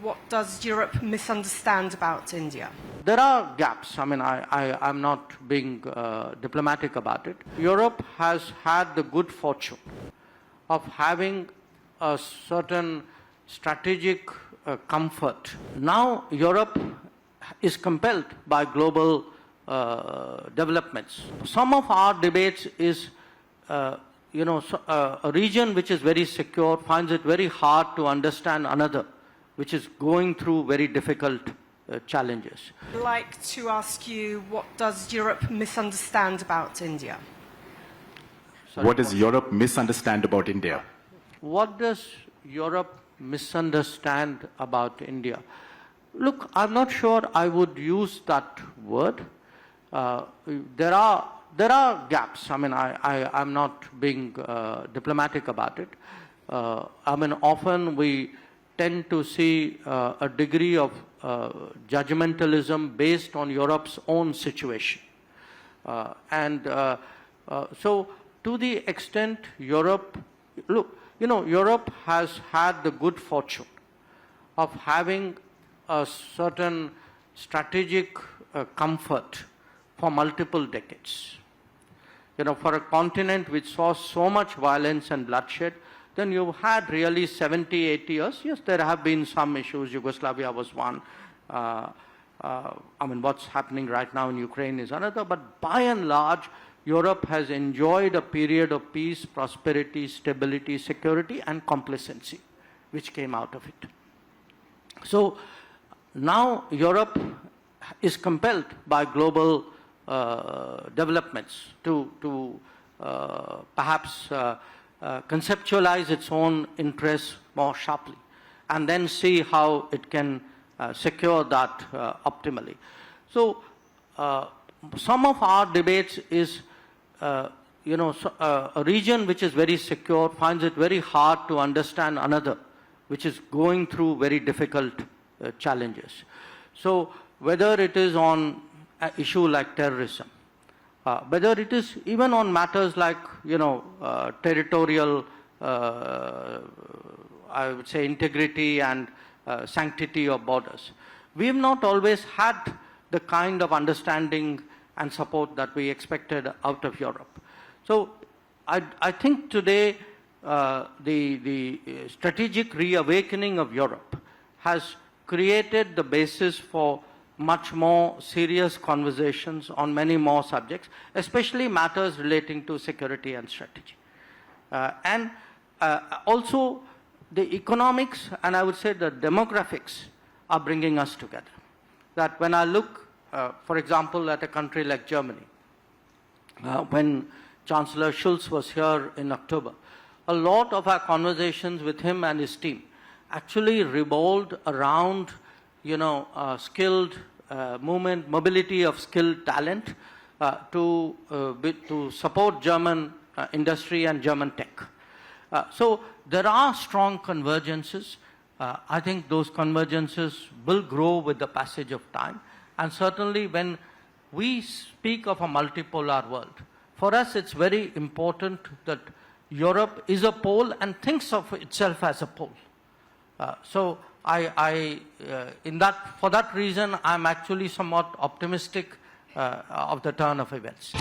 what does Europe misunderstand about India? There are gaps. I mean, I'm not being diplomatic about it. Europe has had the good fortune of having a certain strategic comfort. Now Europe is compelled by global developments. Some of our debates is, a region which is very secure finds it very hard to understand another which is going through very difficult challenges. I'd like to ask you, what does Europe misunderstand about India? Sorry, what does Europe misunderstand about India? What does Europe misunderstand about India? Look, I'm not sure I would use that word. There are gaps. I mean, I'm not being diplomatic about it. I mean, often we tend to see a degree of judgmentalism based on Europe's own situation. So to the extent Europe, Europe has had the good fortune of having a certain strategic comfort for multiple decades. For a continent which saw so much violence and bloodshed, then you've had really 70, 80 years. Yes, there have been some issues. Yugoslavia was one. What's happening right now in Ukraine is another. But by and large, Europe has enjoyed a period of peace, prosperity, stability, security, and complacency, which came out of it. So now Europe is compelled by global developments to perhaps conceptualize its own interests more sharply, and then see how it can secure that optimally. So some of our debates is, a region which is very secure finds it very hard to understand another which is going through very difficult challenges. So whether it is on an issue like terrorism, whether it is even on matters like, territorial, I would say, integrity and sanctity of borders. We have not always had the kind of understanding and support that we expected out of Europe. So I think today the strategic reawakening of Europe has created the basis for much more serious conversations on many more subjects, especially matters relating to security and strategy. Also the economics and I would say the demographics are bringing us together. That when I look, for example, at a country like Germany, when Chancellor Schulz was here in October, a lot of our conversations with him and his team actually revolved around skilled mobility of skilled talent to support German industry and German tech. So there are strong convergences. I think those convergences will grow with the passage of time. And certainly when we speak of a multipolar world, for us it's very important that Europe is a pole and thinks of itself as a pole. So for that reason, I'm actually somewhat optimistic of the turn of events.